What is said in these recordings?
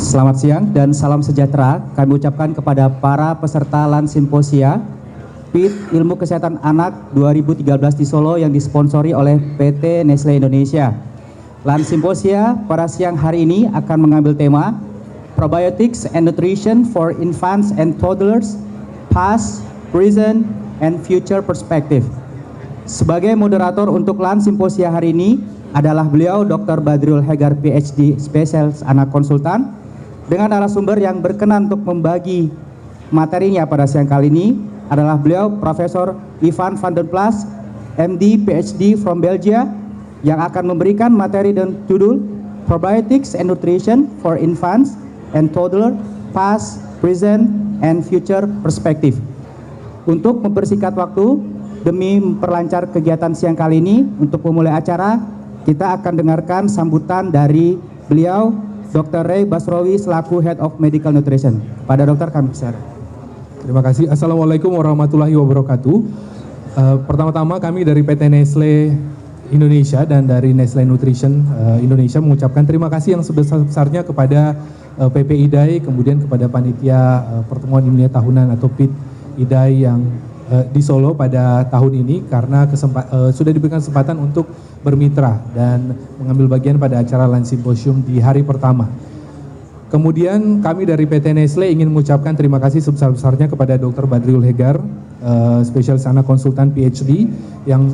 Selamat siang dan salam sejahtera kami ucapkan kepada para peserta LAN Symposia PIT Ilmu Kesehatan Anak 2013 di Solo yang disponsori oleh PT Nestle Indonesia. LAN Symposia pada siang hari ini akan mengambil tema Probiotics and Nutrition for Infants and Toddlers, Past, Present, and Future Perspective. Sebagai moderator untuk LAN Symposia hari ini adalah beliau Dr. Badriul Hegar PhD Spesialis Anak Konsultan, dengan narasumber yang berkenan untuk membagi materinya pada siang kali ini adalah beliau Profesor Yvan Vanderplas, MD PhD from Belgia, yang akan memberikan materi dan judul Probiotics and Nutrition for Infants and Toddler, Past, Present, and Future Perspective. Untuk mempersingkat waktu, demi memperlancar kegiatan siang kali ini, untuk memulai acara, kita akan dengarkan sambutan dari beliau Dr. Ray Basrowi selaku Head of Medical Nutrition. Pada dokter kami persilakan. Terima kasih. Assalamualaikum warahmatullahi wabarakatuh. Pertama-tama kami dari PT Nestle Indonesia dan dari Nestle Nutrition Indonesia mengucapkan terima kasih yang sebesar-besarnya kepada PP IDAI, kemudian kepada panitia pertemuan ilmiah tahunan atau PIT IDAI yang di Solo pada tahun ini karena sudah diberikan kesempatan untuk bermitra dan mengambil bagian pada acara LAN Symposium di hari pertama. Kemudian kami dari PT Nestle ingin mengucapkan terima kasih sebesar-besarnya kepada Dr. Badriul Hegar, Spesialis Anak Konsultan PhD, yang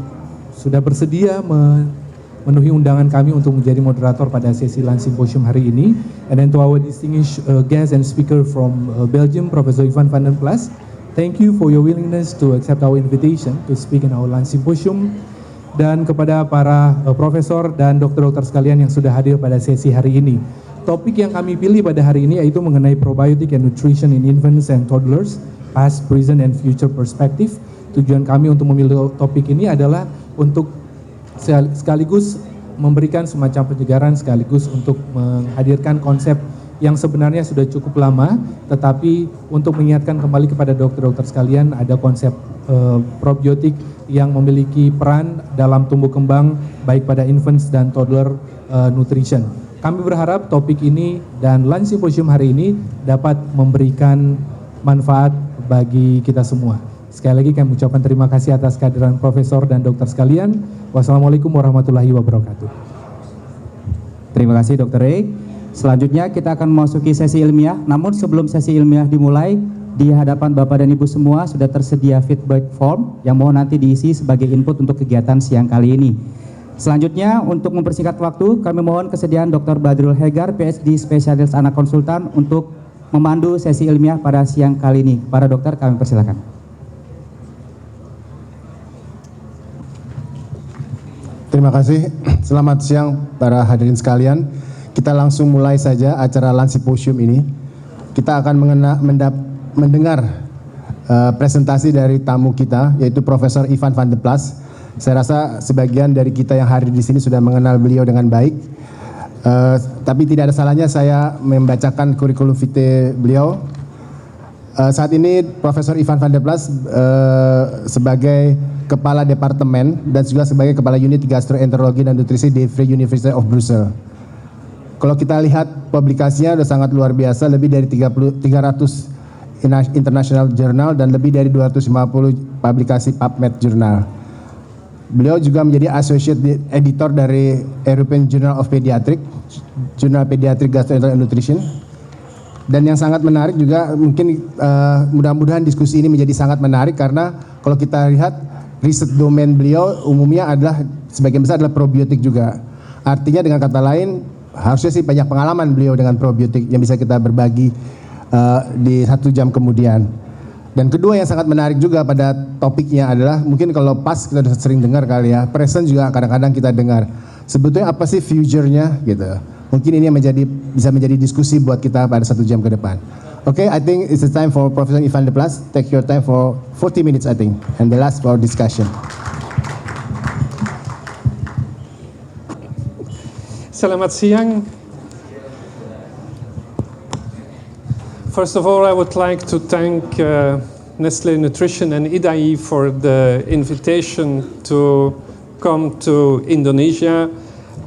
sudah bersedia memenuhi undangan kami untuk menjadi moderator pada sesi LAN Symposium hari ini. And then to our distinguished guest and speaker from Belgium, Professor Yvan Vanderplas, thank you for your willingness to accept our invitation to speak in our LAN Symposium. Dan kepada para profesor dan dokter-dokter sekalian yang sudah hadir pada sesi hari ini. Topik yang kami pilih pada hari ini yaitu mengenai probiotic and nutrition in infants and toddlers, past, present, and future perspective. Tujuan kami untuk memilih topik ini adalah untuk sekaligus memberikan semacam penyegaran sekaligus untuk menghadirkan konsep yang sebenarnya sudah cukup lama, tetapi untuk mengingatkan kembali kepada dokter-dokter sekalian ada konsep probiotik yang memiliki peran dalam tumbuh kembang baik pada infants dan toddler nutrition. Kami berharap topik ini dan lunch symposium hari ini dapat memberikan manfaat bagi kita semua. Sekali lagi kami ucapkan terima kasih atas kehadiran profesor dan dokter sekalian. Wassalamualaikum warahmatullahi wabarakatuh. Terima kasih Dr. Ray. Selanjutnya kita akan memasuki sesi ilmiah. Namun sebelum sesi ilmiah dimulai, di hadapan Bapak dan Ibu semua sudah tersedia feedback form yang mohon nanti diisi sebagai input untuk kegiatan siang kali ini. Selanjutnya untuk mempersingkat waktu, kami mohon kesediaan Dr. Badrul Hegar, PhD Spesialis Anak Konsultan untuk memandu sesi ilmiah pada siang kali ini. Para dokter kami persilakan. Terima kasih. Selamat siang para hadirin sekalian. Kita langsung mulai saja acara lunch symposium ini. Kita akan mendengar presentasi dari tamu kita, yaitu Profesor Yvan Vanderplas. Saya rasa sebagian dari kita yang hadir di sini sudah mengenal beliau dengan baik. Tapi tidak ada salahnya saya membacakan kurikulum vitae beliau. Saat ini Profesor Yvan Vanderplas sebagai Kepala Departemen dan juga sebagai Kepala Unit Gastroenterologi dan Nutrisi di Free University of Brussels. Kalau kita lihat publikasinya sudah sangat luar biasa, lebih dari 300 international journal dan lebih dari 250 publikasi PubMed jurnal. Beliau juga menjadi associate editor dari European Journal of Pediatrics, Jurnal Pediatric Gastroenterology and Nutrition. Dan yang sangat menarik juga, mungkin mudah-mudahan diskusi ini menjadi sangat menarik karena kalau kita lihat riset domain beliau umumnya adalah sebagian besar adalah probiotik juga. Artinya dengan kata lain harusnya sih banyak pengalaman beliau dengan probiotik yang bisa kita berbagi di 1 jam kemudian. Dan kedua yang sangat menarik juga pada topiknya adalah mungkin kalau pas kita sudah sering dengar kali ya, present juga kadang-kadang kita dengar. Sebetulnya apa sih future-nya gitu. Mungkin ini yang bisa menjadi diskusi buat kita pada 1 jam ke depan. Okay, I think it's the time for Professor Yvan Vanderplas. Take your time for 40 minutes I think, and the last for discussion. Selamat siang. First of all, I would like to thank Nestlé Nutrition and IDAI for the invitation to come to Indonesia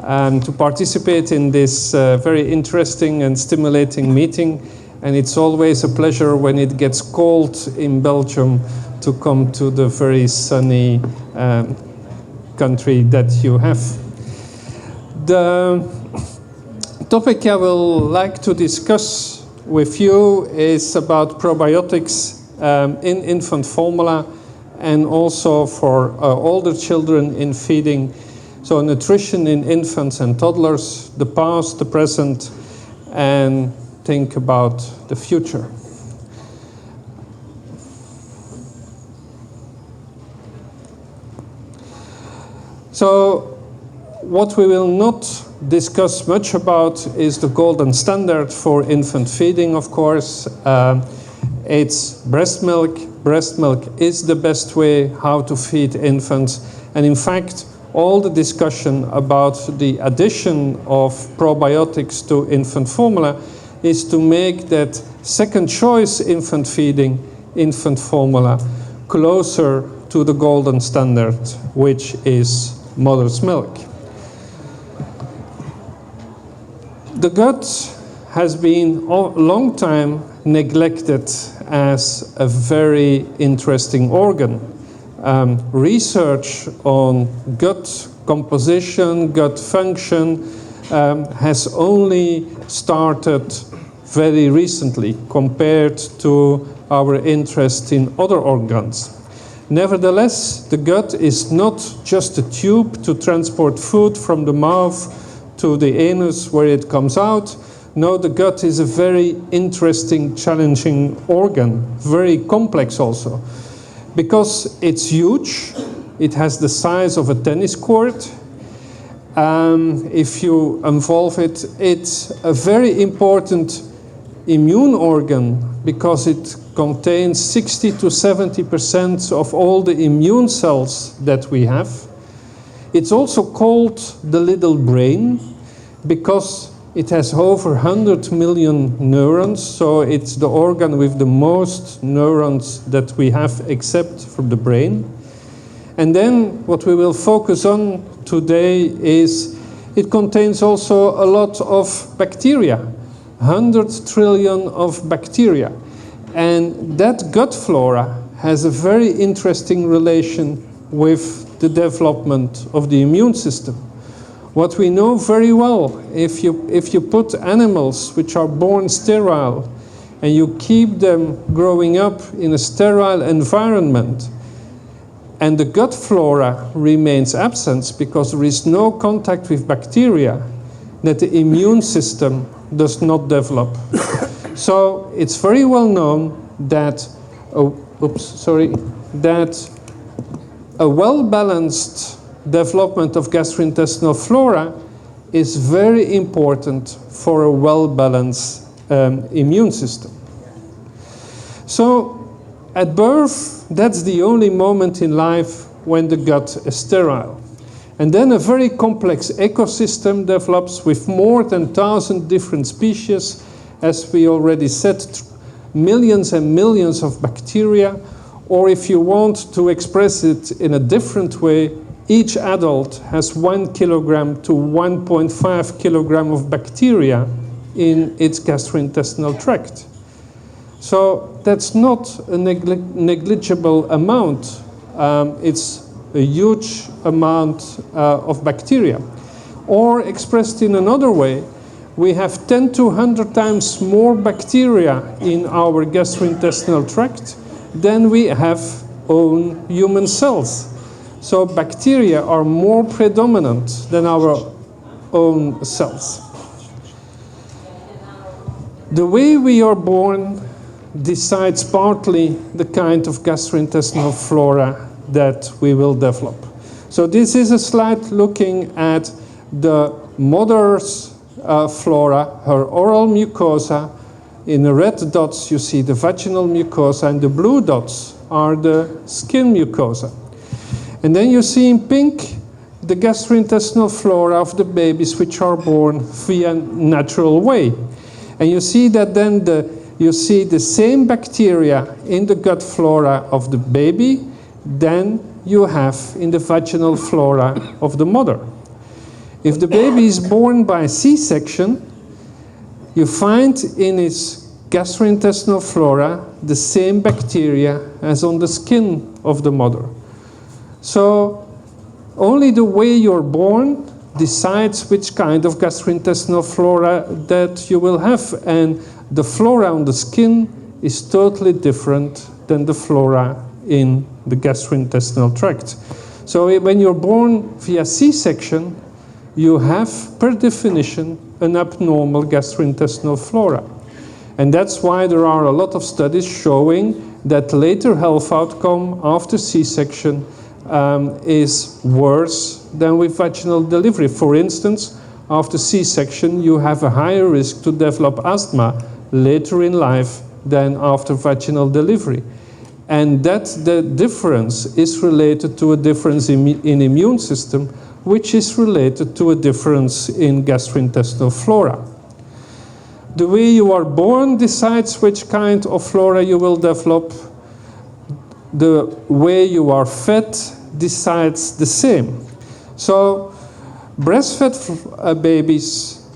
and to participate in this very interesting and stimulating meeting. And it's always a pleasure when it gets cold in Belgium to come to the very sunny country that you have. The topic I will like to discuss with you is about probiotics in infant formula and also for older children in feeding. So nutrition in infants and toddlers, the past, the present, and think about the future. So what we will not discuss much about is the golden standard for infant feeding, of course. It's breast milk. Breast milk is the best way how to feed infants. And in fact, all the discussion about the addition of probiotics to infant formula is to make that second choice infant feeding, infant formula, closer to the golden standard, which is mother's milk. The gut has been a long time neglected as a very interesting organ. Research on gut composition, gut function has only started very recently compared to our interest in other organs. Nevertheless, the gut is not just a tube to transport food from the mouth to the anus where it comes out. No, the gut is a very interesting, challenging organ, very complex also. Because it's huge, it has the size of a tennis court. If you involve it, it's a very important immune organ because it contains 60 to 70% of all the immune cells that we have. It's also called the little brain because it has over 100 million neurons, so it's the organ with the most neurons that we have except for the brain. And then what we will focus on today is it contains also a lot of bacteria, 100 trillion of bacteria. And that gut flora has a very interesting relation with the development of the immune system. What we know very well, if you put animals which are born sterile and you keep them growing up in a sterile environment, and the gut flora remains absent because there is no contact with bacteria, that the immune system does not develop. So it's very well known that, that a well-balanced development of gastrointestinal flora is very important for a well-balanced immune system. So at birth, that's the only moment in life when the gut is sterile. And then a very complex ecosystem develops with more than 1,000 different species, as we already said, millions and millions of bacteria, or if you want to express it in a different way, each adult has 1 kilogram to 1.5 kilogram of bacteria in its gastrointestinal tract. So that's not a negligible amount. It's a huge amount of bacteria. Or expressed in another way, we have 10 to 100 times more bacteria in our gastrointestinal tract than we have own human cells. So bacteria are more predominant than our own cells. The way we are born decides partly the kind of gastrointestinal flora that we will develop. So this is a slide looking at the mother's flora, her oral mucosa. In the red dots you see the vaginal mucosa, and the blue dots are the skin mucosa. And then you see in pink the gastrointestinal flora of the babies which are born via natural way. And you see that then you see the same bacteria in the gut flora of the baby than you have in the vaginal flora of the mother. If the baby is born by C-section, you find in its gastrointestinal flora the same bacteria as on the skin of the mother. So only the way you're born decides which kind of gastrointestinal flora that you will have, and the flora on the skin is totally different than the flora in the gastrointestinal tract. So when you're born via C-section, you have, per definition, an abnormal gastrointestinal flora. And that's why there are a lot of studies showing that later health outcome after C-section is worse than with vaginal delivery. For instance, after C-section, you have a higher risk to develop asthma later in life than after vaginal delivery. And that the difference is related to a difference in immune system, which is related to a difference in gastrointestinal flora. The way you are born decides which kind of flora you will develop. The way you are fed decides the same. So breastfed babies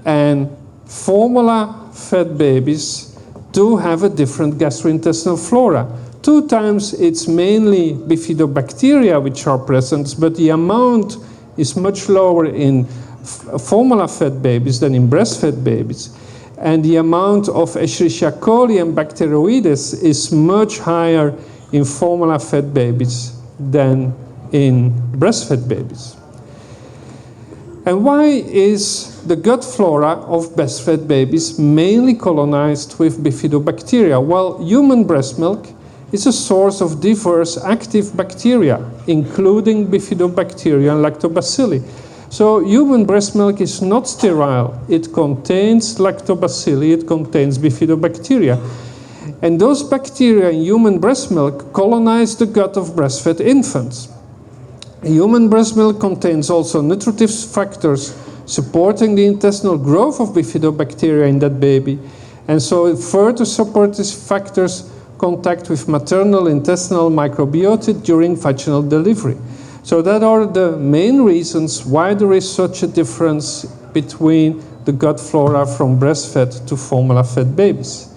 and formula-fed babies do have a different gastrointestinal flora. 2 times it's mainly bifidobacteria which are present, but the amount is much lower in formula-fed babies than in breastfed babies. And the amount of Escherichia coli and Bacteroides is much higher in formula-fed babies than in breastfed babies. And why is the gut flora of breastfed babies mainly colonized with bifidobacteria? Well, human breast milk is a source of diverse active bacteria, including bifidobacteria and lactobacilli. So human breast milk is not sterile. It contains lactobacilli, it contains bifidobacteria. And those bacteria in human breast milk colonize the gut of breastfed infants. Human breast milk contains also nutritive factors supporting the intestinal growth of bifidobacteria in that baby. And so it further supports these factors contact with maternal intestinal microbiota during vaginal delivery. So that are the main reasons why there is such a difference between the gut flora from breastfed to formula-fed babies.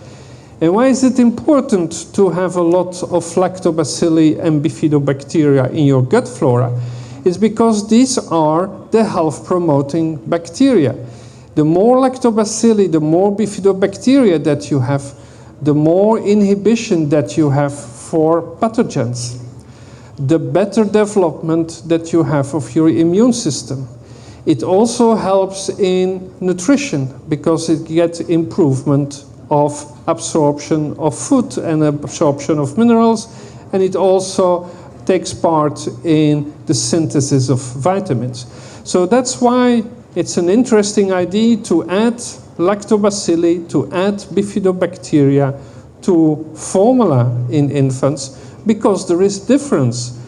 And why is it important to have a lot of lactobacilli and bifidobacteria in your gut flora? It's because these are the health-promoting bacteria. The more lactobacilli, the more bifidobacteria that you have, the more inhibition that you have for pathogens, the better development that you have of your immune system. It also helps in nutrition because it gets improvement of absorption of food and absorption of minerals, and it also takes part in the synthesis of vitamins. So that's why it's an interesting idea to add lactobacilli, to add bifidobacteria to formula in infants, because there is difference.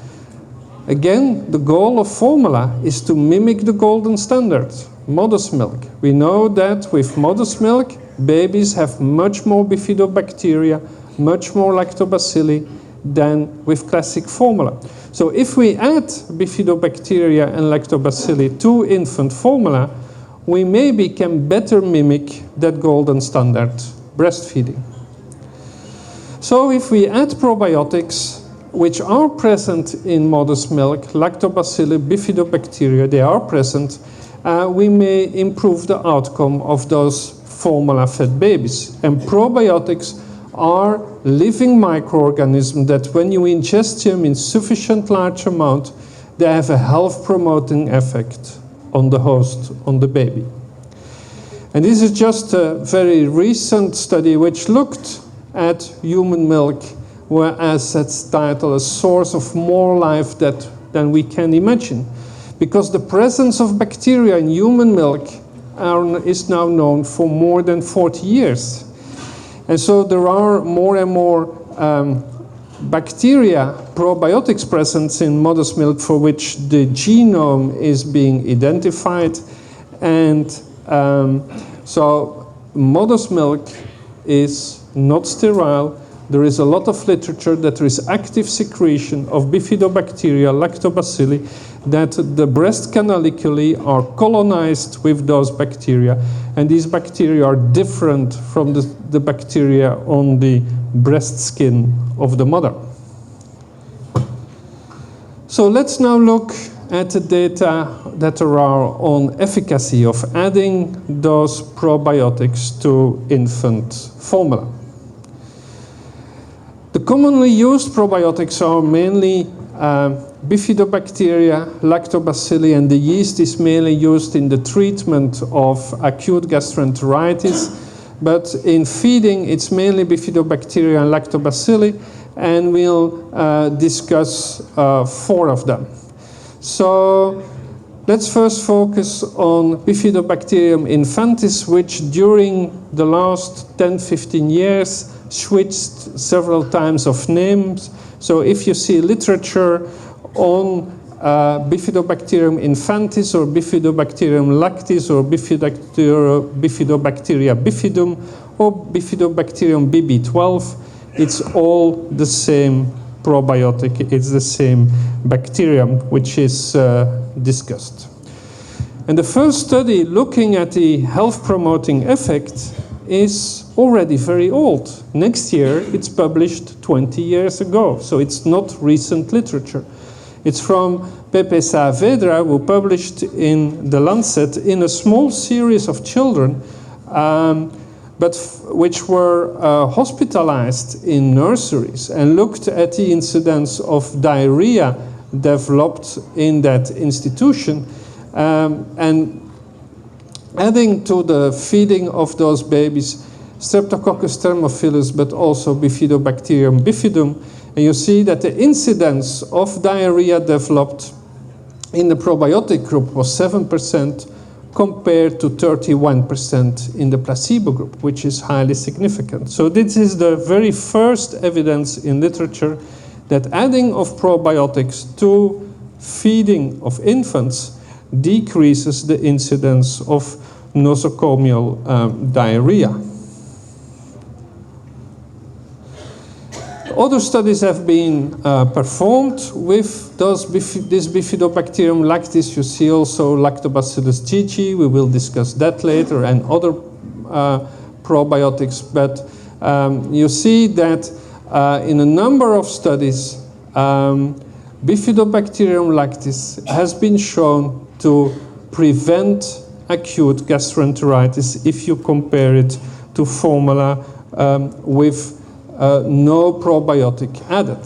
Again, the goal of formula is to mimic the golden standard, mother's milk. We know that with mother's milk, babies have much more bifidobacteria, much more lactobacilli than with classic formula. So if we add bifidobacteria and lactobacilli to infant formula, we maybe can better mimic that golden standard breastfeeding. So if we add probiotics, which are present in mother's milk, lactobacilli, bifidobacteria, they are present, we may improve the outcome of those formula-fed babies. And probiotics are living microorganisms that when you ingest them in sufficient large amount, they have a health-promoting effect on the host, on the baby. And this is just a very recent study which looked at human milk, whereas its title, a source of more life than we can imagine. Because the presence of bacteria in human milk is now known for more than 40 years. And so there are more and more bacteria, probiotics present in mother's milk for which the genome is being identified. And so mother's milk is not sterile. There is a lot of literature that there is active secretion of bifidobacteria, lactobacilli, that the breast canaliculi are colonized with those bacteria. And these bacteria are different from the bacteria on the breast skin of the mother. So let's now look at the data that there are on efficacy of adding those probiotics to infant formula. The commonly used probiotics are mainly bifidobacteria, lactobacilli, and the yeast is mainly used in the treatment of acute gastroenteritis. But in feeding, it's mainly bifidobacteria and lactobacilli, and we'll discuss 4 of them. So let's first focus on Bifidobacterium infantis, which during the last 10-15 years switched several times of names. So if you see literature on Bifidobacterium infantis or Bifidobacterium lactis or Bifidobacteria bifidum or Bifidobacterium BB12, it's all the same probiotic, it's the same bacterium which is discussed. And the first study looking at the health-promoting effect is already very old. Next year it's published 20 years ago, so it's not recent literature. It's from Pepe Saavedra, who published in The Lancet in a small series of children which were hospitalized in nurseries and looked at the incidence of diarrhea developed in that institution, and adding to the feeding of those babies Streptococcus thermophilus, but also Bifidobacterium bifidum, and you see that the incidence of diarrhea developed in the probiotic group was 7% compared to 31% in the placebo group, which is highly significant. So this is the very first evidence in literature that adding of probiotics to feeding of infants decreases the incidence of nosocomial diarrhea. Other studies have been performed with this Bifidobacterium lactis. You see also Lactobacillus GG. We will discuss that later, and other probiotics. But you see that in a number of studies, Bifidobacterium lactis has been shown to prevent acute gastroenteritis if you compare it to formula with no probiotic added.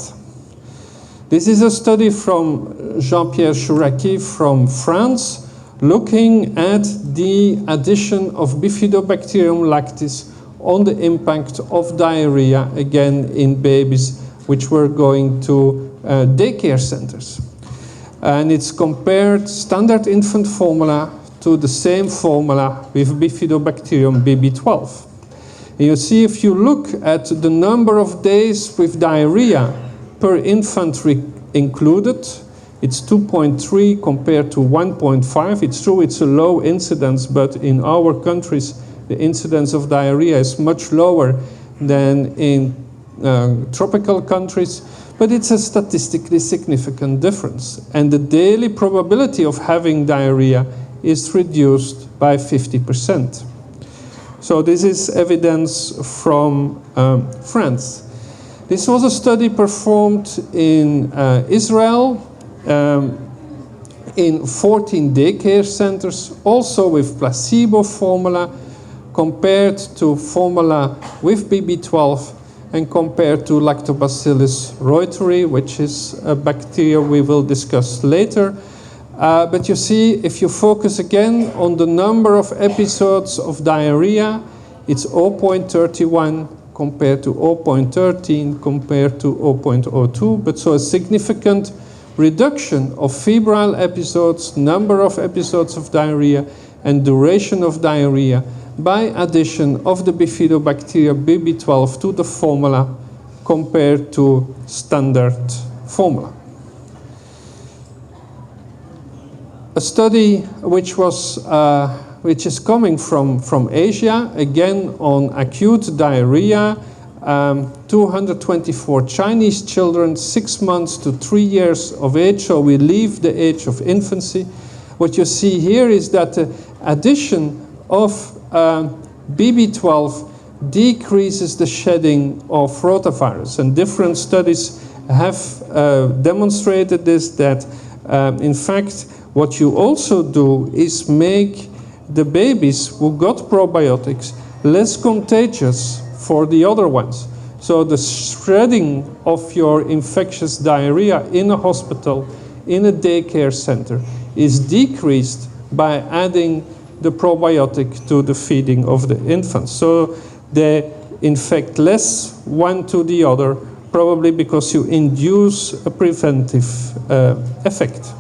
This is a study from Jean-Pierre Chouraki from France, looking at the addition of Bifidobacterium lactis on the impact of diarrhea, again in babies which were going to daycare centers. And it's compared standard infant formula to the same formula with Bifidobacterium BB12. You see, if you look at the number of days with diarrhea per infant included, it's 2.3 compared to 1.5. It's true it's a low incidence, but in our countries, the incidence of diarrhea is much lower than in tropical countries, but it's a statistically significant difference. And the daily probability of having diarrhea is reduced by 50%. So this is evidence from France. This was a study performed in Israel in 14 daycare centers, also with placebo formula, compared to formula with BB12 and compared to Lactobacillus reuteri, which is a bacteria we will discuss later. But you see, if you focus again on the number of episodes of diarrhea, it's 0.31 compared to 0.13 compared to 0.02, but so a significant reduction of febrile episodes, number of episodes of diarrhea, and duration of diarrhea by addition of the Bifidobacteria BB12 to the formula compared to standard formula. A study which is coming from Asia, again on acute diarrhea, 224 Chinese children, 6 months to 3 years of age, so we leave the age of infancy. What you see here is that the addition of BB12 decreases the shedding of rotavirus, and different studies have demonstrated this, that in fact what you also do is make the babies who got probiotics less contagious for the other ones. So the spreading of your infectious diarrhea in a hospital, in a daycare center, is decreased by adding the probiotic to the feeding of the infants. So they infect less one to the other, probably because you induce a preventive effect.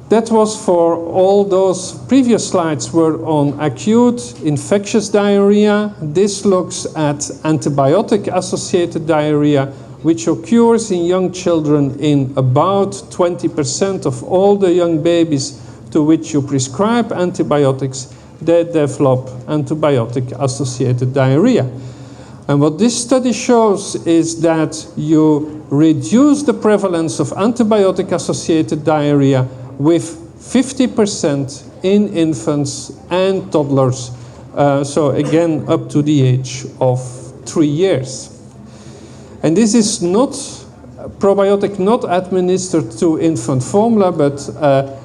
That was for all those previous slides were on acute infectious diarrhea. This looks at antibiotic-associated diarrhea, which occurs in young children in about 20% of all the young babies to which you prescribe antibiotics. They develop antibiotic-associated diarrhea. And what this study shows is that you reduce the prevalence of antibiotic-associated diarrhea with 50% in infants and toddlers, so again up to the age of 3 years. And this is not probiotic not administered to infant formula, but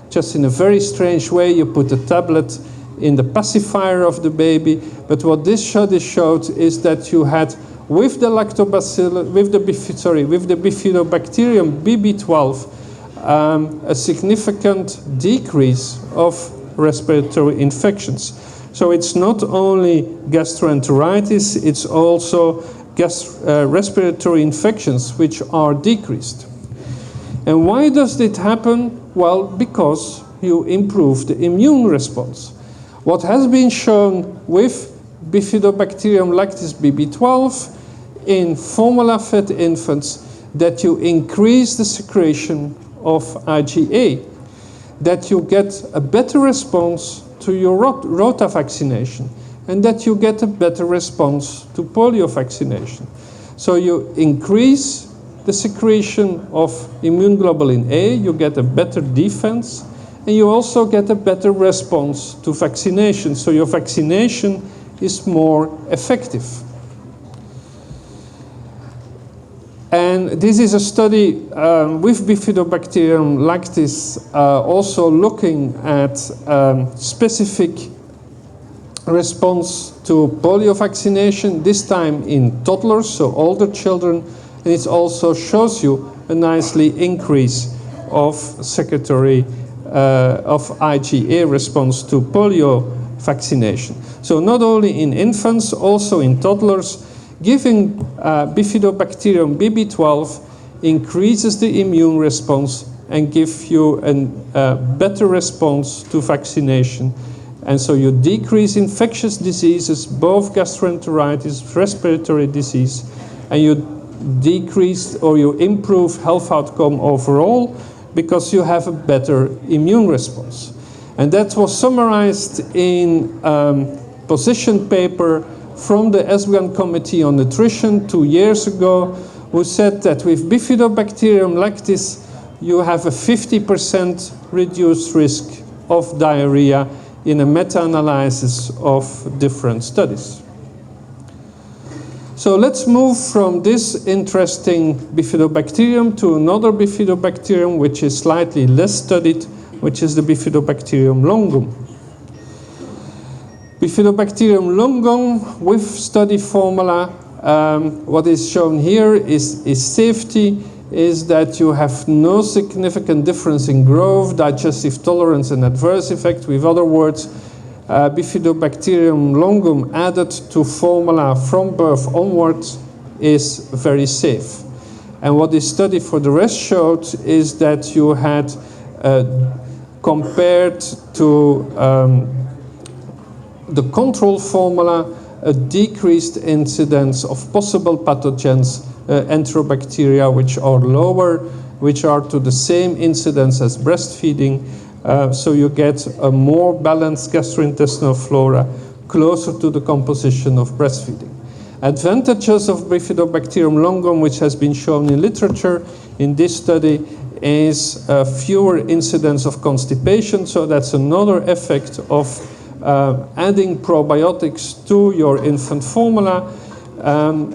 just in a very strange way. You put a tablet in the pacifier of the baby. But what this study showed is that you had with the Lactobacillus, with the Bifidobacterium BB12, a significant decrease of respiratory infections. So it's not only gastroenteritis, it's also respiratory infections which are decreased. And why does it happen? Well, because you improve the immune response. What has been shown with Bifidobacterium lactis BB12 in formula-fed infants that you increase the secretion of IgA, that you get a better response to your rota vaccination, and that you get a better response to polio vaccination. So you increase the secretion of immune globulin A, you get a better defense, and you also get a better response to vaccination. So your vaccination is more effective. And this is a study with Bifidobacterium lactis, also looking at specific response to polio vaccination, this time in toddlers, so older children, and it also shows you a nicely increase of secretory of IgA response to polio vaccination. So not only in infants, also in toddlers, giving Bifidobacterium BB12 increases the immune response and gives you a better response to vaccination. And so you decrease infectious diseases, both gastroenteritis, respiratory disease, and you decrease or you improve health outcome overall because you have a better immune response. And that was summarized in position paper from the ESBGAN Committee on Nutrition 2 years ago, who said that with Bifidobacterium lactis, you have a 50% reduced risk of diarrhea in a meta-analysis of different studies. So let's move from this interesting Bifidobacterium to another Bifidobacterium, which is slightly less studied, which is the Bifidobacterium longum. Bifidobacterium longum with study formula, what is shown here is safety, is that you have no significant difference in growth, digestive tolerance, and adverse effect. With other words, Bifidobacterium longum added to formula from birth onwards is very safe. And what this study for the rest showed is that you had, compared to the control formula, a decreased incidence of possible pathogens, enterobacteria, which are lower, which are to the same incidence as breastfeeding. So you get a more balanced gastrointestinal flora closer to the composition of breastfeeding. Advantages of Bifidobacterium longum, which has been shown in literature in this study, is fewer incidence of constipation. So that's another effect of adding probiotics to your infant formula,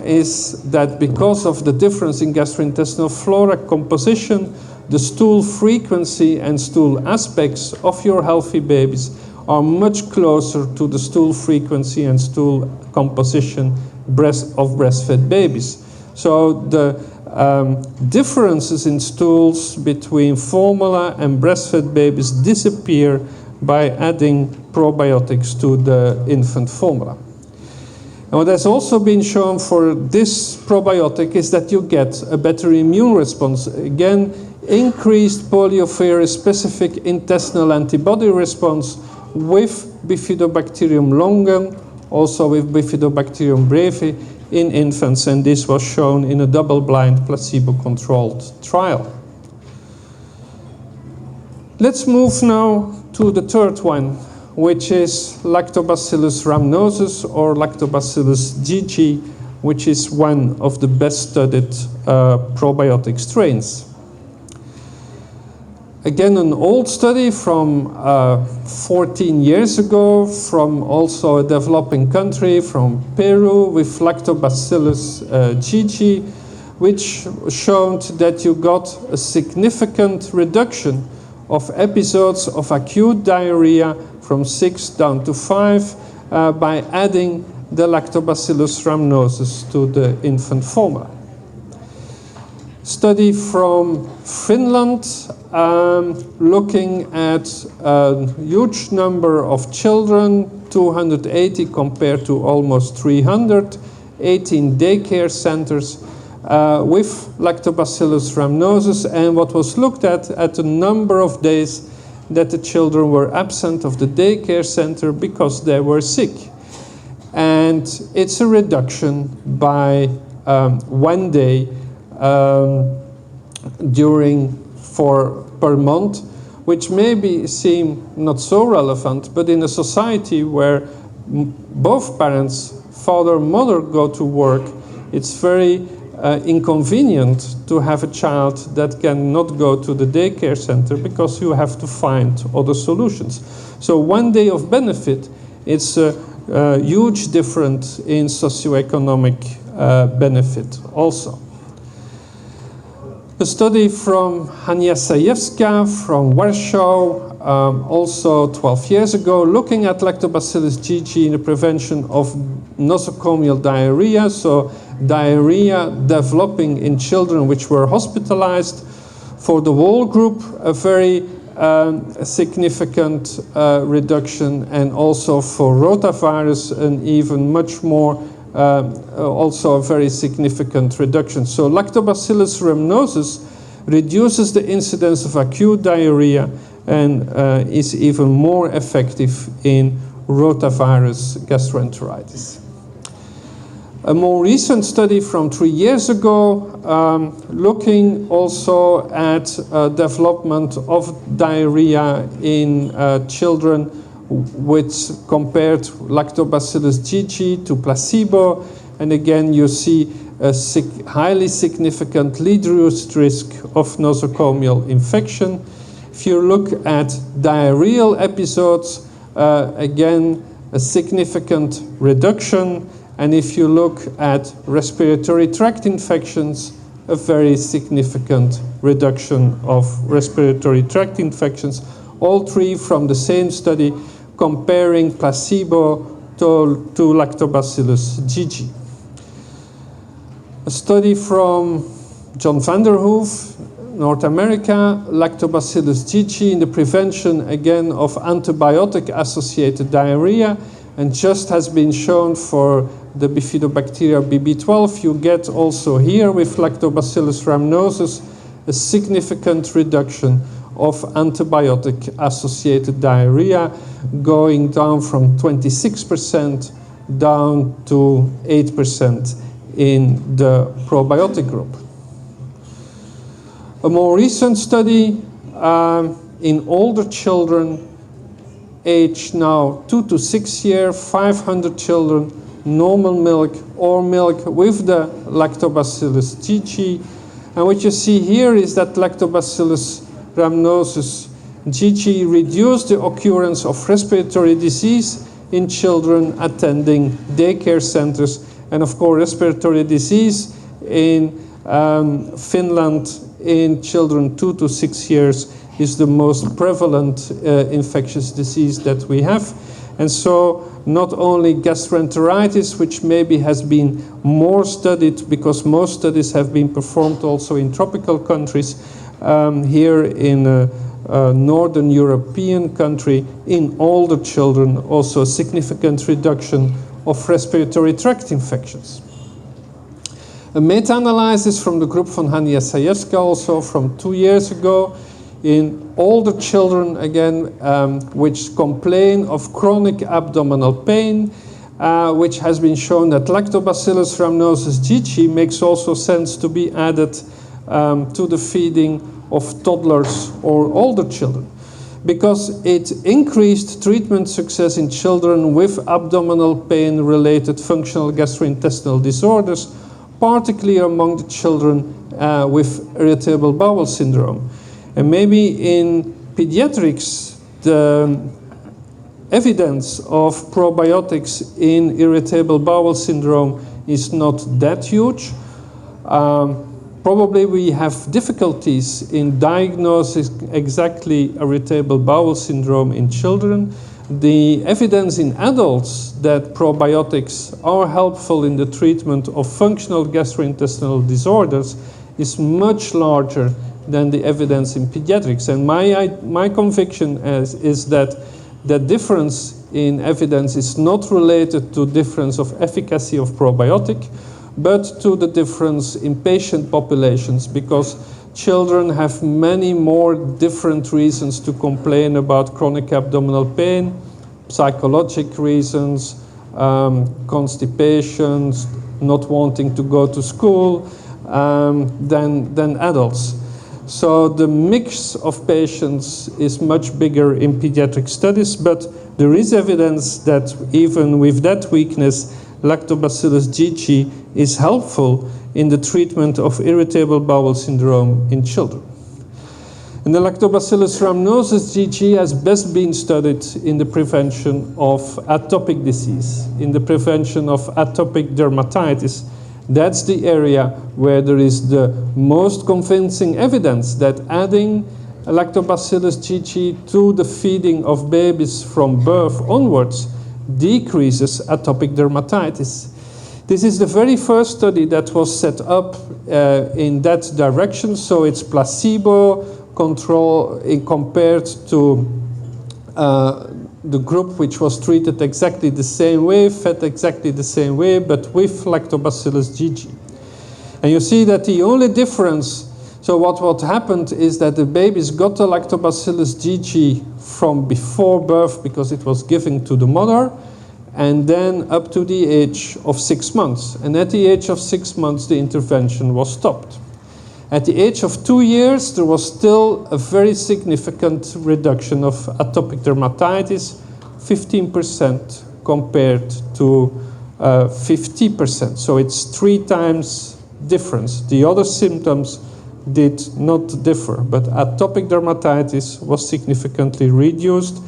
is that because of the difference in gastrointestinal flora composition, the stool frequency and stool aspects of your healthy babies are much closer to the stool frequency and stool composition of breastfed babies. So the differences in stools between formula and breastfed babies disappear by adding probiotics to the infant formula. And what has also been shown for this probiotic is that you get a better immune response. Again, increased poliovirus-specific intestinal antibody response with Bifidobacterium longum, also with Bifidobacterium brevi in infants, and this was shown in a double-blind placebo-controlled trial. Let's move now to the third one, which is Lactobacillus rhamnosus or Lactobacillus GG, which is one of the best studied probiotic strains. Again, an old study from 14 years ago, from also a developing country, from Peru, with Lactobacillus GG, which showed that you got a significant reduction of episodes of acute diarrhea from 6 down to 5 by adding the Lactobacillus rhamnosus to the infant formula. Study from Finland, looking at a huge number of children, 280 compared to almost 300, 18 daycare centers with Lactobacillus rhamnosus, and what was looked at the number of days that the children were absent of the daycare center because they were sick. And it's a reduction by 1 day per month, which maybe seem not so relevant, but in a society where both parents, father and mother, go to work, it's very inconvenient to have a child that cannot go to the daycare center because you have to find other solutions. So 1 day of benefit, it's a huge difference in socioeconomic benefit also. A study from Hania Sajewska from Warsaw, also 12 years ago, looking at Lactobacillus GG in the prevention of nosocomial diarrhea, so diarrhea developing in children which were hospitalized. For the whole group, a very significant reduction, and also for rotavirus an even much more also a very significant reduction. So Lactobacillus rhamnosus reduces the incidence of acute diarrhea and is even more effective in rotavirus gastroenteritis. A more recent study from 3 years ago, looking also at development of diarrhea in children, which compared Lactobacillus GG to placebo, and again you see a highly significant reduced risk of nosocomial infection. If you look at diarrheal episodes, again a significant reduction, and if you look at respiratory tract infections, a very significant reduction of respiratory tract infections, all three from the same study comparing placebo to Lactobacillus GG. A study from John Vanderhoof, North America, Lactobacillus GG in the prevention again of antibiotic-associated diarrhea, and just has been shown for the Bifidobacteria BB12, you get also here with Lactobacillus rhamnosus a significant reduction of antibiotic-associated diarrhea, going down from 26% down to 8% in the probiotic group. A more recent study in older children, aged now 2 to 6 years, 500 children, normal milk or milk with the Lactobacillus GG. And what you see here is that Lactobacillus rhamnosus GG reduced the occurrence of respiratory disease in children attending daycare centers. And of course, respiratory disease in Finland in children 2 to 6 years is the most prevalent infectious disease that we have. And so not only gastroenteritis, which maybe has been more studied because most studies have been performed also in tropical countries, here in a northern European country, in older children, also a significant reduction of respiratory tract infections. A meta-analysis from the group von Hania Sajewska, also from 2 years ago, in older children, again, which complain of chronic abdominal pain, which has been shown that Lactobacillus rhamnosus GG makes also sense to be added to the feeding of toddlers or older children, because it increased treatment success in children with abdominal pain-related functional gastrointestinal disorders, particularly among the children with irritable bowel syndrome. And maybe in pediatrics, the evidence of probiotics in irritable bowel syndrome is not that huge. Probably we have difficulties in diagnosing exactly irritable bowel syndrome in children. The evidence in adults that probiotics are helpful in the treatment of functional gastrointestinal disorders is much larger than the evidence in pediatrics. And my conviction is that the difference in evidence is not related to difference of efficacy of probiotic, but to the difference in patient populations, because children have many more different reasons to complain about chronic abdominal pain, psychological reasons, constipation, not wanting to go to school, than adults. So the mix of patients is much bigger in pediatric studies, but there is evidence that even with that weakness, Lactobacillus GG is helpful in the treatment of irritable bowel syndrome in children. And the Lactobacillus rhamnosus GG has best been studied in the prevention of atopic disease, in the prevention of atopic dermatitis. That's the area where there is the most convincing evidence that adding Lactobacillus GG to the feeding of babies from birth onwards decreases atopic dermatitis. This is the very first study that was set up in that direction, so it's placebo control compared to the group which was treated exactly the same way, fed exactly the same way, but with Lactobacillus GG. And you see that the only difference, so what happened is that the babies got the Lactobacillus GG from before birth because it was given to the mother, and then up to the age of 6 months. And at the age of 6 months, the intervention was stopped. At the age of 2 years, there was still a very significant reduction of atopic dermatitis, 15% compared to 50%. So it's 3 times difference. The other symptoms did not differ, but atopic dermatitis was significantly reduced.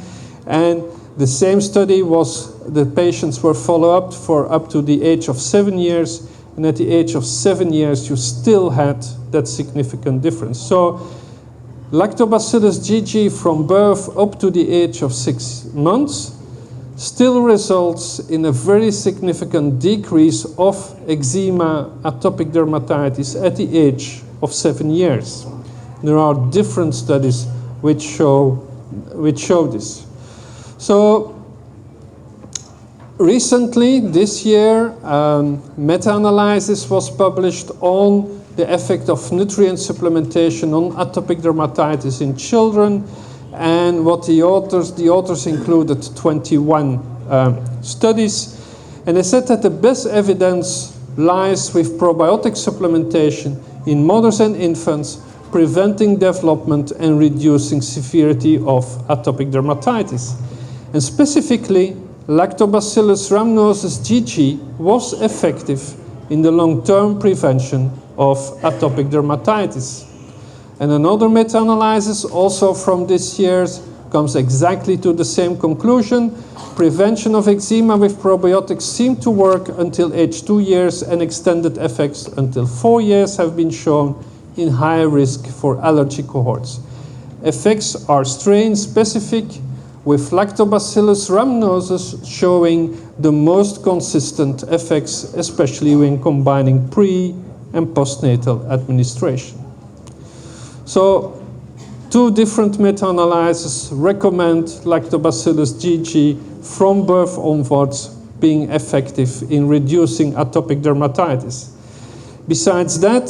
And the same study was, the patients were followed up for up to the age of 7 years, and at the age of 7 years, you still had that significant difference. So Lactobacillus GG from birth up to the age of 6 months still results in a very significant decrease of eczema, atopic dermatitis at the age of 7 years. There are different studies which show this. So recently, this year, meta-analysis was published on the effect of nutrient supplementation on atopic dermatitis in children, and what the authors included 21 studies, and they said that the best evidence lies with probiotic supplementation in mothers and infants, preventing development and reducing severity of atopic dermatitis. And specifically, Lactobacillus rhamnosus GG was effective in the long-term prevention of atopic dermatitis. And another meta-analysis, also from this year, comes exactly to the same conclusion. Prevention of eczema with probiotics seemed to work until age 2 years, and extended effects until 4 years have been shown in higher risk for allergy cohorts. Effects are strain-specific, with Lactobacillus rhamnosus showing the most consistent effects, especially when combining pre- and postnatal administration. So 2 different meta-analyses recommend Lactobacillus GG from birth onwards being effective in reducing atopic dermatitis. Besides that,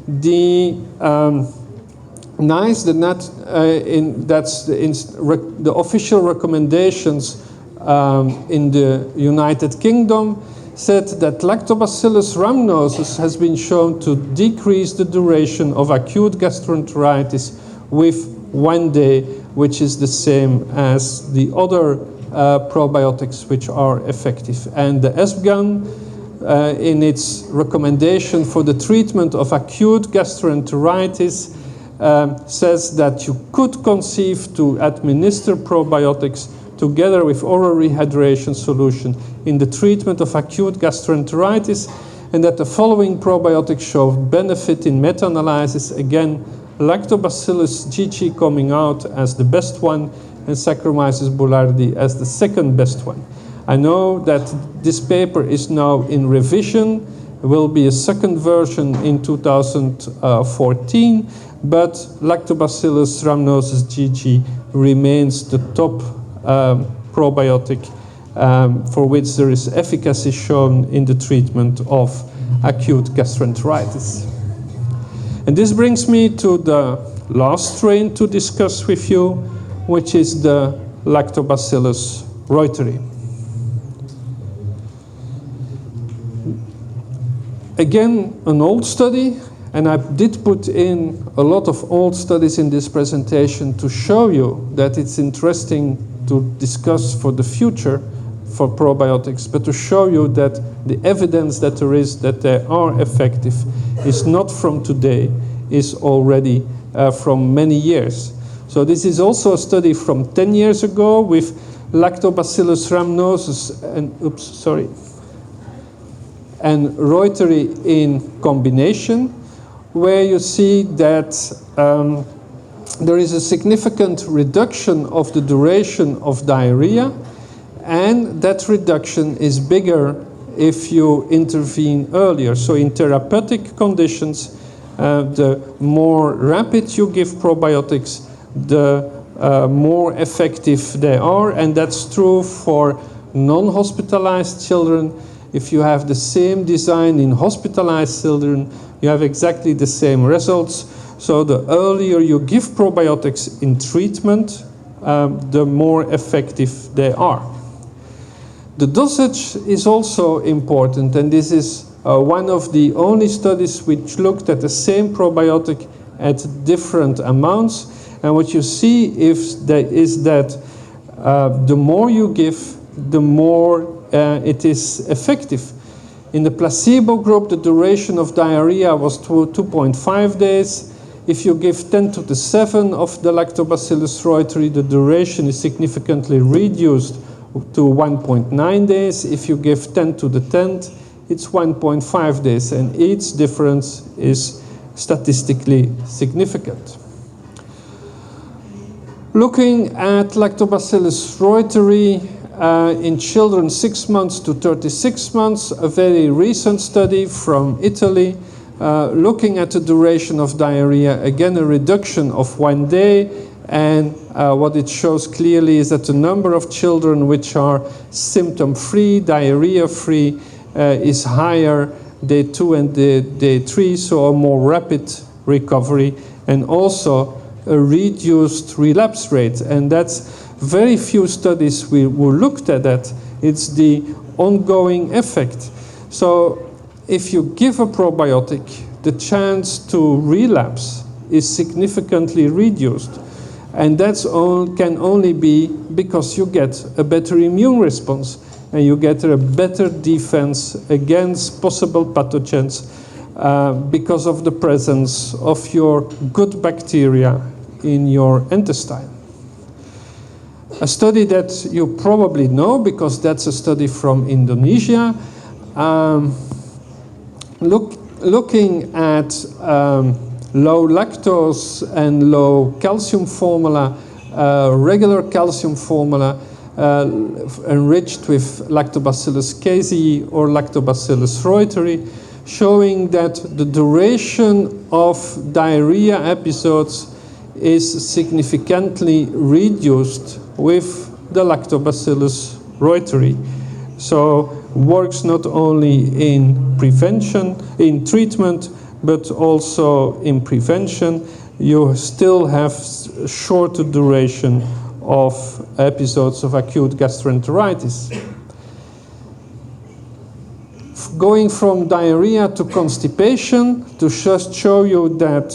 the the official recommendations in the United Kingdom said that Lactobacillus rhamnosus has been shown to decrease the duration of acute gastroenteritis with 1 day, which is the same as the other probiotics which are effective. And the ESPGHAN, in its recommendation for the treatment of acute gastroenteritis, says that you could conceive to administer probiotics together with oral rehydration solution in the treatment of acute gastroenteritis, and that the following probiotics show benefit in meta-analysis. Again, Lactobacillus GG coming out as the best one, and Saccharomyces boulardii as the second best one. I know that this paper is now in revision. There will be a second version in 2014, but Lactobacillus rhamnosus GG remains the top probiotic for which there is efficacy shown in the treatment of acute gastroenteritis. And this brings me to the last strain to discuss with you, which is the Lactobacillus reuteri. Again, an old study, and I did put in a lot of old studies in this presentation to show you that it's interesting to discuss for the future for probiotics, but to show you that the evidence that there is that they are effective is not from today, is already from many years. So this is also a study from 10 years ago with Lactobacillus rhamnosus and Reuteri in combination, where you see that there is a significant reduction of the duration of diarrhea, and that reduction is bigger if you intervene earlier. So in therapeutic conditions, the more rapid you give probiotics, the more effective they are, and that's true for non-hospitalized children. If you have the same design in hospitalized children, you have exactly the same results. So the earlier you give probiotics in treatment, the more effective they are. The dosage is also important, and this is one of the only studies which looked at the same probiotic at different amounts. And what you see is that the more you give, the more it is effective. In the placebo group, the duration of diarrhea was 2.5 days. If you give 10 to the 7 of the Lactobacillus reuteri, the duration is significantly reduced to 1.9 days. If you give 10 to the 10th, it's 1.5 days, and each difference is statistically significant. Looking at Lactobacillus reuteri in children 6 months to 36 months, a very recent study from Italy, looking at the duration of diarrhea, again a reduction of 1 day, and what it shows clearly is that the number of children which are symptom-free, diarrhea-free, is higher day 2 and day 3, so a more rapid recovery, and also a reduced relapse rate. And that's very few studies who looked at that. It's the ongoing effect. So if you give a probiotic, the chance to relapse is significantly reduced. And that can only be because you get a better immune response and you get a better defense against possible pathogens because of the presence of your good bacteria in your intestine. A study that you probably know because that's a study from Indonesia, looking at low lactose and low calcium formula, regular calcium formula enriched with Lactobacillus casei or Lactobacillus reuteri, showing that the duration of diarrhea episodes is significantly reduced with the Lactobacillus reuteri. So works not only in prevention, in treatment, but also in prevention. You still have shorter duration of episodes of acute gastroenteritis. Going from diarrhea to constipation, to just show you that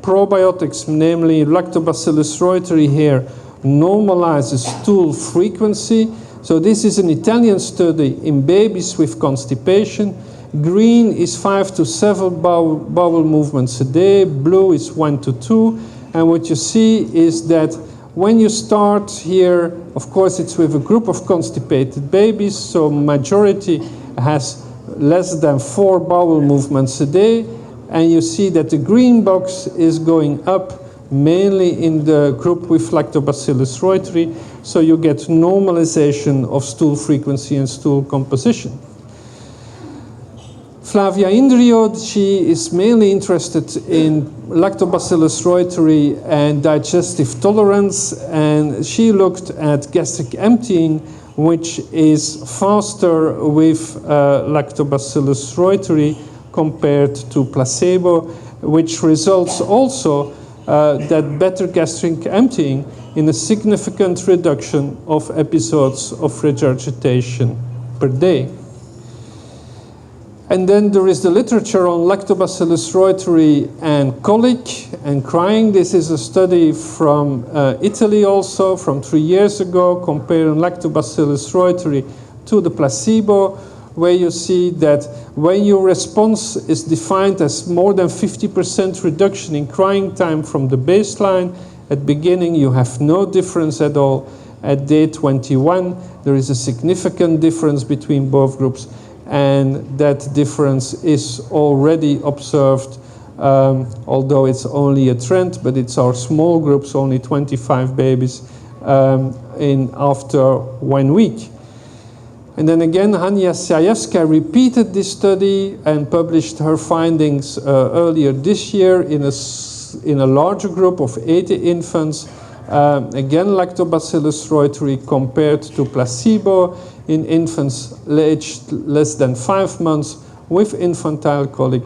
probiotics, namely Lactobacillus reuteri here, normalizes stool frequency. So this is an Italian study in babies with constipation. Green is 5 to 7 bowel movements a day, blue is 1 to 2, and what you see is that when you start here, of course it's with a group of constipated babies, so majority has less than 4 bowel movements a day, and you see that the green box is going up mainly in the group with Lactobacillus reuteri, so you get normalization of stool frequency and stool composition. Flavia Indrio, she is mainly interested in Lactobacillus reuteri and digestive tolerance, and she looked at gastric emptying, which is faster with Lactobacillus reuteri compared to placebo, which results also that better gastric emptying in a significant reduction of episodes of regurgitation per day. And then there is the literature on Lactobacillus reuteri and colic and crying. This is a study from Italy also, from 3 years ago, comparing Lactobacillus reuteri to the placebo, where you see that when your response is defined as more than 50% reduction in crying time from the baseline, at beginning you have no difference at all. At day 21, there is a significant difference between both groups, and that difference is already observed, although it's only a trend, but it's our small groups, only 25 babies, after 1 week. And then again, Hania Sajewska repeated this study and published her findings earlier this year in a larger group of 80 infants. Again, Lactobacillus reuteri compared to placebo in infants aged less than 5 months with infantile colic,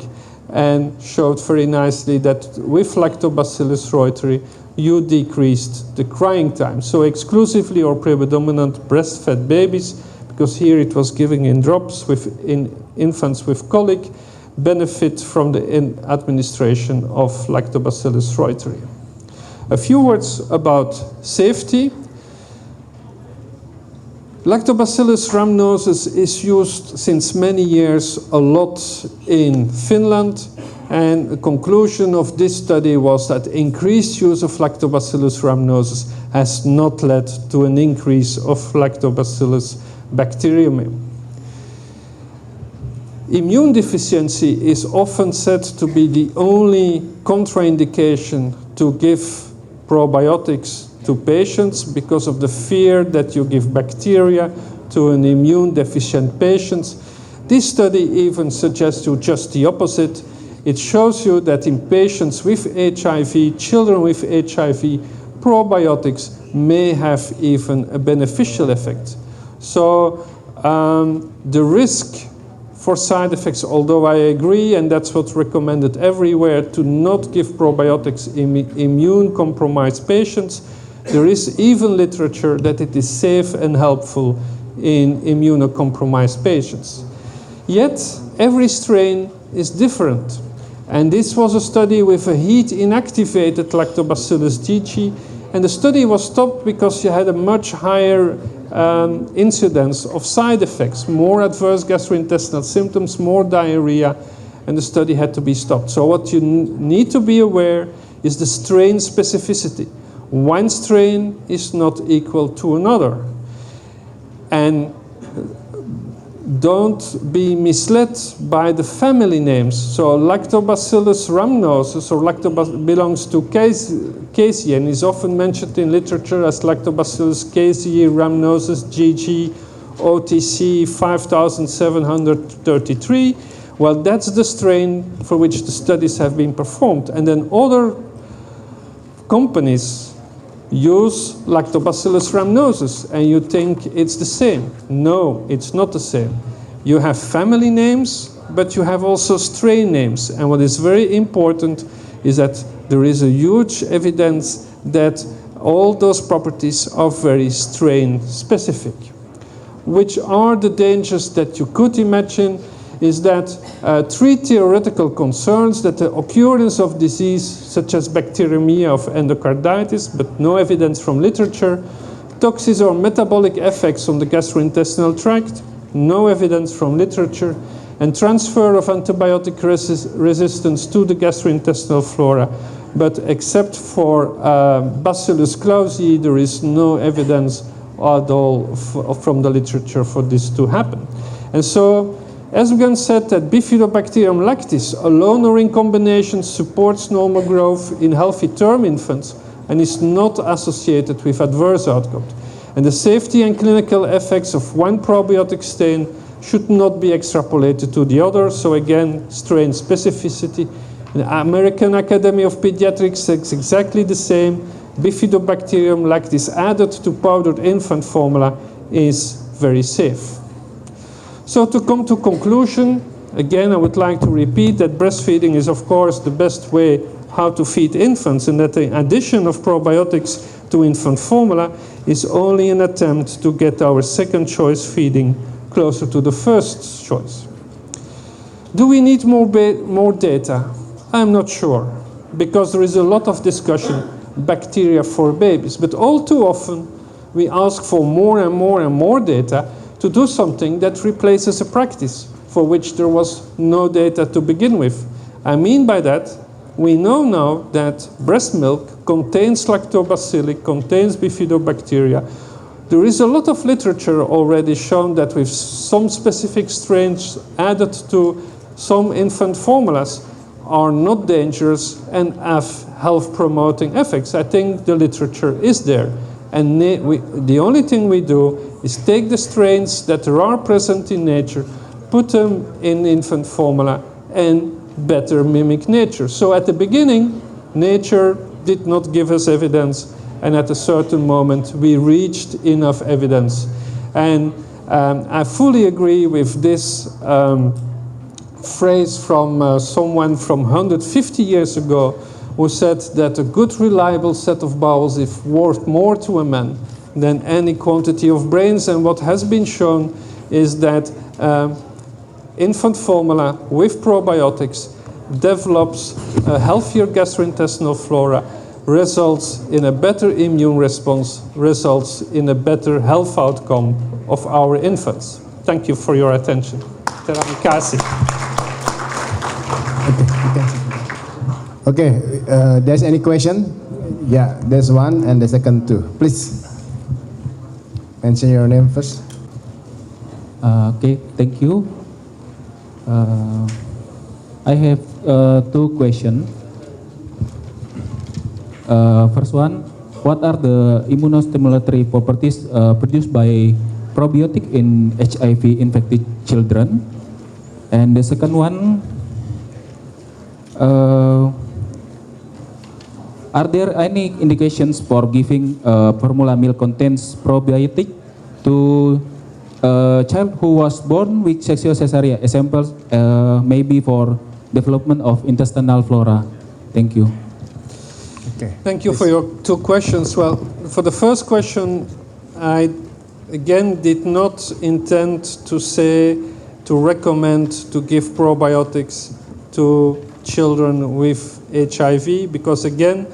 and showed very nicely that with Lactobacillus reuteri you decreased the crying time. So exclusively or predominant breastfed babies, because here it was given in drops in infants with colic, benefit from the administration of Lactobacillus reuteri. A few words about safety. Lactobacillus rhamnosus is used since many years a lot in Finland, and the conclusion of this study was that increased use of Lactobacillus rhamnosus has not led to an increase of Lactobacillus bacterium. Immune deficiency is often said to be the only contraindication to give probiotics to patients because of the fear that you give bacteria to an immune deficient patient. This study even suggests you just the opposite. It shows you that in patients with HIV, children with HIV, probiotics may have even a beneficial effect. So the risk for side effects, although I agree, and that's what's recommended everywhere, to not give probiotics in immune-compromised patients, there is even literature that it is safe and helpful in immunocompromised patients. Yet, every strain is different. And this was a study with a heat-inactivated Lactobacillus GG, and the study was stopped because you had a much higher incidence of side effects, more adverse gastrointestinal symptoms, more diarrhea, and the study had to be stopped. So what you need to be aware is the strain specificity. One strain is not equal to another. And don't be misled by the family names. So Lactobacillus rhamnosus belongs to Casei and is often mentioned in literature as Lactobacillus casei rhamnosus GG OTC 5733. Well, that's the strain for which the studies have been performed. And then other companies use Lactobacillus rhamnosus, and you think it's the same. No, it's not the same. You have family names, but you have also strain names. And what is very important is that there is a huge evidence that all those properties are very strain specific. Which are the dangers that you could imagine is that 3 theoretical concerns: that the occurrence of disease such as bacteremia of endocarditis, but no evidence from literature; toxic or metabolic effects on the gastrointestinal tract, no evidence from literature; and transfer of antibiotic resistance to the gastrointestinal flora. But except for Bacillus clausii, there is no evidence at all from the literature for this to happen. And so, as Yvan said, that Bifidobacterium lactis, alone or in combination, supports normal growth in healthy term infants and is not associated with adverse outcomes. And the safety and clinical effects of one probiotic strain should not be extrapolated to the other. So again, strain specificity. The American Academy of Pediatrics says exactly the same. Bifidobacterium lactis added to powdered infant formula is very safe. So to come to conclusion, again, I would like to repeat that breastfeeding is, of course, the best way how to feed infants, and that the addition of probiotics to infant formula is only an attempt to get our second choice feeding closer to the first choice. Do we need more data? I'm not sure, because there is a lot of discussion, bacteria for babies. But all too often, we ask for more and more and more data to do something that replaces a practice for which there was no data to begin with. I mean by that, we know now that breast milk contains lactobacilli, contains bifidobacteria. There is a lot of literature already shown that with some specific strains added to some infant formulas are not dangerous and have health-promoting effects. I think the literature is there. And the only thing we do is take the strains that are present in nature, put them in infant formula, and better mimic nature. So at the beginning, nature did not give us evidence, and at a certain moment, we reached enough evidence. And I fully agree with this phrase from someone from 150 years ago who said that a good, reliable set of bowels is worth more to a man than any quantity of brains. And what has been shown is that infant formula with probiotics develops a healthier gastrointestinal flora, results in a better immune response, results in a better health outcome of our infants. Thank you for your attention. Terima kasih. Okay, there's any question? Yeah, there's one and the second too. Please mention your name first. Okay, thank you. I have two questions. First one, what are the immunostimulatory properties produced by probiotic in HIV infected children? And the second one, are there any indications for giving formula milk contains probiotic to a child who was born with sexual cesarean? Examples maybe for development of intestinal flora. Thank you. Okay. Thank you for your two questions. Well, for the first question, I again did not intend to say, to recommend to give probiotics to children with HIV, because again,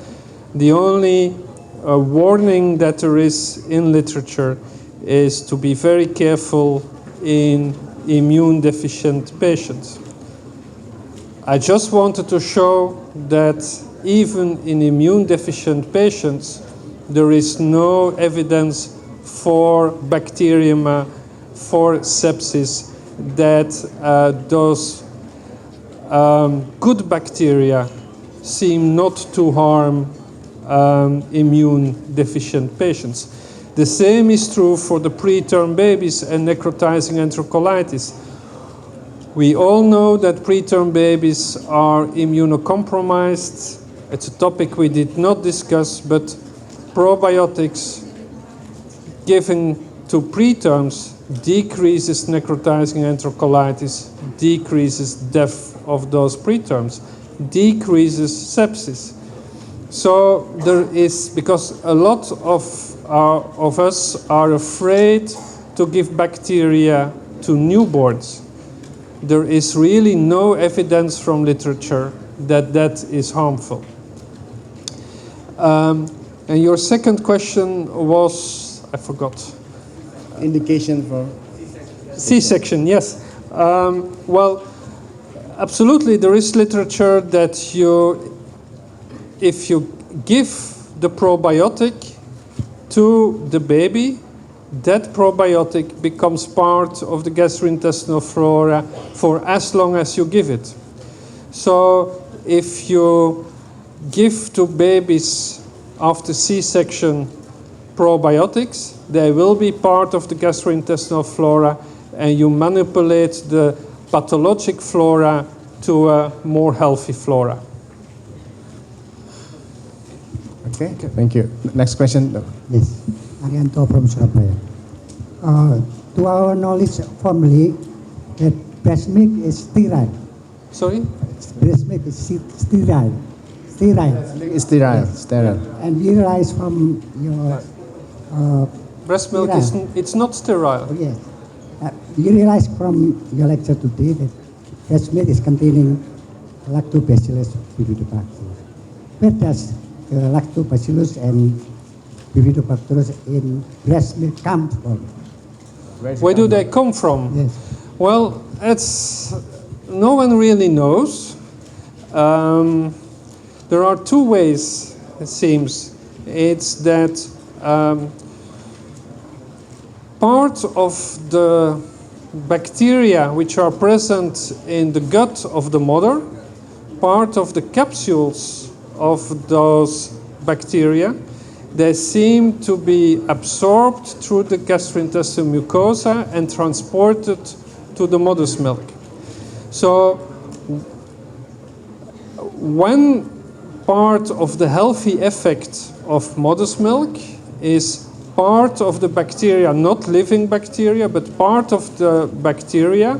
the only warning that there is in literature is to be very careful in immune deficient patients. I just wanted to show that even in immune deficient patients, there is no evidence for bacteriemia, for sepsis, that those good bacteria seem not to harm immune deficient patients. The same is true for the preterm babies and necrotizing enterocolitis. We all know that preterm babies are immunocompromised. It's a topic we did not discuss, but probiotics given to preterms decreases necrotizing enterocolitis, decreases death of those preterms, decreases sepsis. So there is, because a lot of us are afraid to give bacteria to newborns, there is really no evidence from literature that that is harmful. And your second question was, I forgot. Indication for C-section, yes. Well, absolutely, there is literature that if you give the probiotic to the baby, that probiotic becomes part of the gastrointestinal flora for as long as you give it. So if you give to babies after C-section probiotics, they will be part of the gastrointestinal flora, and you manipulate the pathologic flora to a more healthy flora. Okay, thank you. Next question. Yes, Arianto from Surabaya. To our knowledge, formally, that breast milk is sterile. Sorry? Breast milk is sterile. Sterile. It's sterile. Sterile. And we realize from your Breast milk it's not sterile. yes. You realize from your lecture today that breast milk is containing Lactobacillus bifidobacterus. Where does Lactobacillus and bifidobacterus in breast milk come from? Where do they come from? Yes. Well, no one really knows. There are two ways, it seems. It's that part of the bacteria which are present in the gut of the mother, part of the capsules of those bacteria, they seem to be absorbed through the gastrointestinal mucosa and transported to the mother's milk. So one part of the healthy effect of mother's milk is part of the bacteria, not living bacteria, but part of the bacteria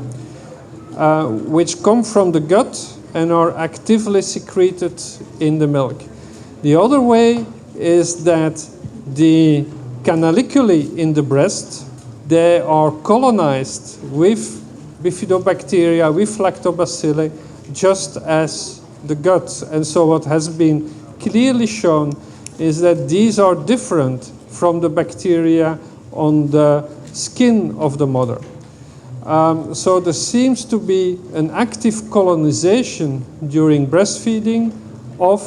which come from the gut and are actively secreted in the milk. The other way is that the canaliculi in the breast, they are colonized with bifidobacteria, with lactobacilli, just as the gut. And so what has been clearly shown is that these are different from the bacteria on the skin of the mother. So there seems to be an active colonization during breastfeeding of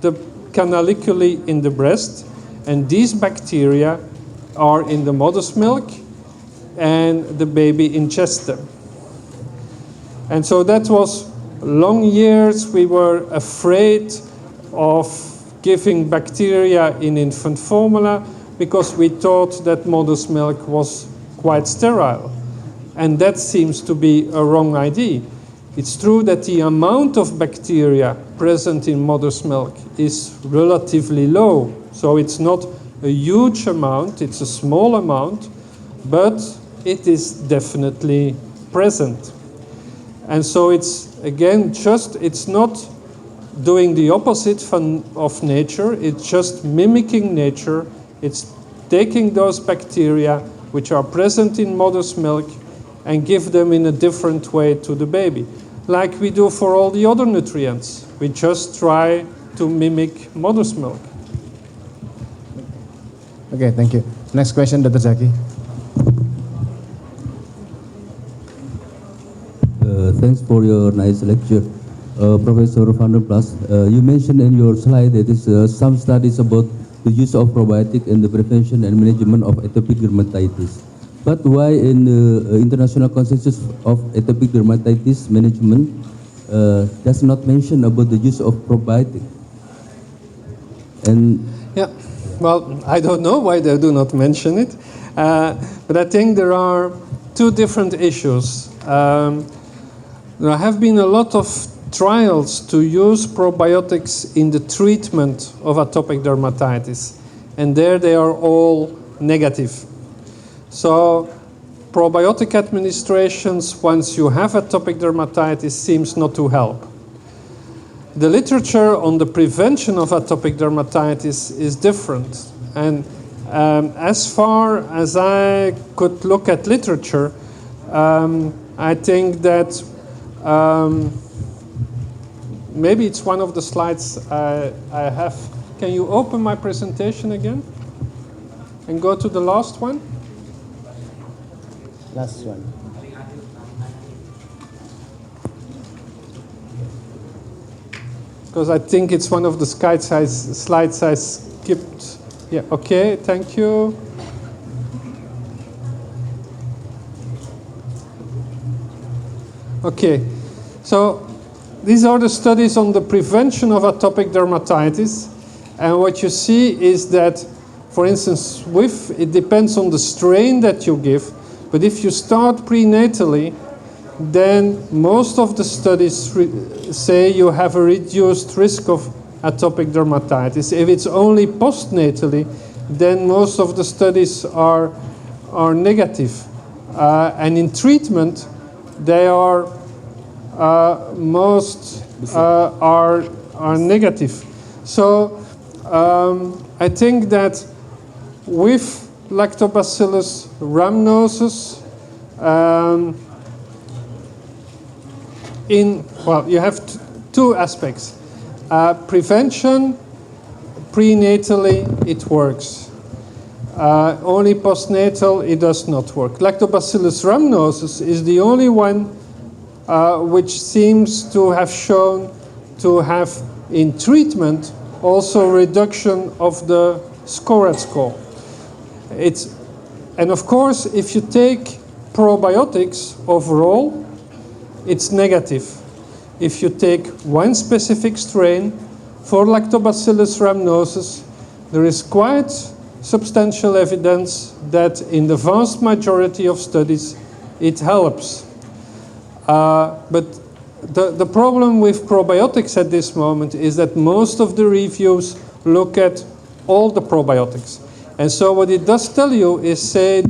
the canaliculi in the breast, and these bacteria are in the mother's milk and the baby ingests them. And so that was long years we were afraid of giving bacteria in infant formula because we thought that mother's milk was quite sterile. And that seems to be a wrong idea. It's true that the amount of bacteria present in mother's milk is relatively low. So it's not a huge amount, it's a small amount, but it is definitely present. And so it's, again, it's not doing the opposite of nature, it's just mimicking nature. It's taking those bacteria which are present in mother's milk and give them in a different way to the baby. Like we do for all the other nutrients. We just try to mimic mother's milk. Okay, thank you. Next question, Dr. Zaki. Thanks for your nice lecture. Professor Vanderplas, you mentioned in your slide that some studies about the use of probiotic in the prevention and management of atopic dermatitis. But why in the International Consensus of Atopic Dermatitis Management does not mention about the use of probiotic? And yeah, well, I don't know why they do not mention it, but I think there are two different issues. There have been a lot of trials to use probiotics in the treatment of atopic dermatitis, and there they are all negative. So probiotic administrations, once you have atopic dermatitis, seems not to help. The literature on the prevention of atopic dermatitis is different. And as far as I could look at literature, I think that maybe it's one of the slides I have. Can you open my presentation again? And go to the last one? Last one. Because I think it's one of the slides I skipped. Yeah, okay, thank you. Okay, so these are the studies on the prevention of atopic dermatitis. And what you see is that, for instance, it depends on the strain that you give, but if you start prenatally, then most of the studies say you have a reduced risk of atopic dermatitis. If it's only postnatally, then most of the studies are negative. And in treatment, they are negative. So I think that with Lactobacillus rhamnosus, you have two aspects. Prevention, prenatally, it works. Only postnatal, it does not work. Lactobacillus rhamnosus is the only one which seems to have shown to have in treatment also reduction of the SCORAD score. And of course, if you take probiotics overall, it's negative. If you take one specific strain for Lactobacillus rhamnosus, there is quite substantial evidence that in the vast majority of studies it helps. But the problem with probiotics at this moment is that most of the reviews look at all the probiotics. And so what it does tell you is say,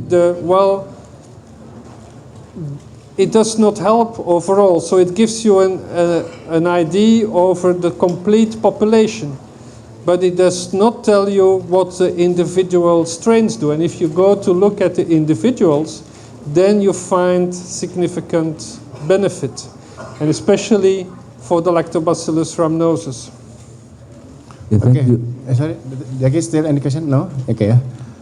it does not help overall. So it gives you an idea over the complete population. But it does not tell you what the individual strains do. And if you go to look at the individuals, then you find significant benefit. And especially for the Lactobacillus rhamnosus. Yeah, thank Okay. you. Sorry, Jackie, still any question? No? Okay.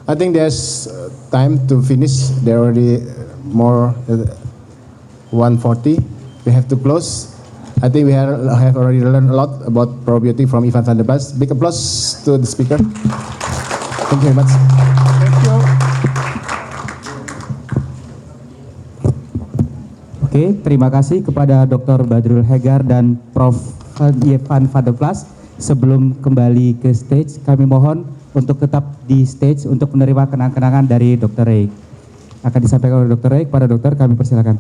I think there's time to finish. There are already more 1:40. We have to close. I think we have already learned a lot about probiotic from Yvan Vanderplas. Big applause to the speaker. Thank you very much. Thank you. Oke, terima kasih kepada Dr. Badrul Hegar dan Prof. Yvan Vanderplas. Sebelum kembali ke stage, kami mohon untuk tetap di stage untuk menerima kenang-kenangan dari Dr. Ray. Akan disampaikan oleh Dr. Ray kepada dokter, kami persilakan.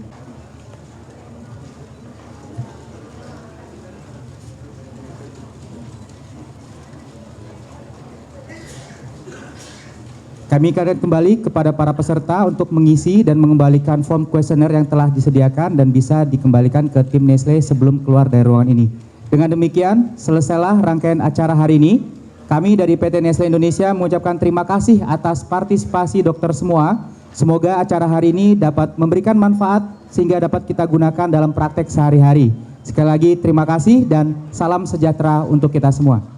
Kami akan kembali kepada para peserta untuk mengisi dan mengembalikan form kuesioner yang telah disediakan dan bisa dikembalikan ke tim Nestle sebelum keluar dari ruangan ini. Dengan demikian, selesailah rangkaian acara hari ini. Kami dari PT Nestle Indonesia mengucapkan terima kasih atas partisipasi dokter semua. Semoga acara hari ini dapat memberikan manfaat sehingga dapat kita gunakan dalam praktek sehari-hari. Sekali lagi terima kasih dan salam sejahtera untuk kita semua.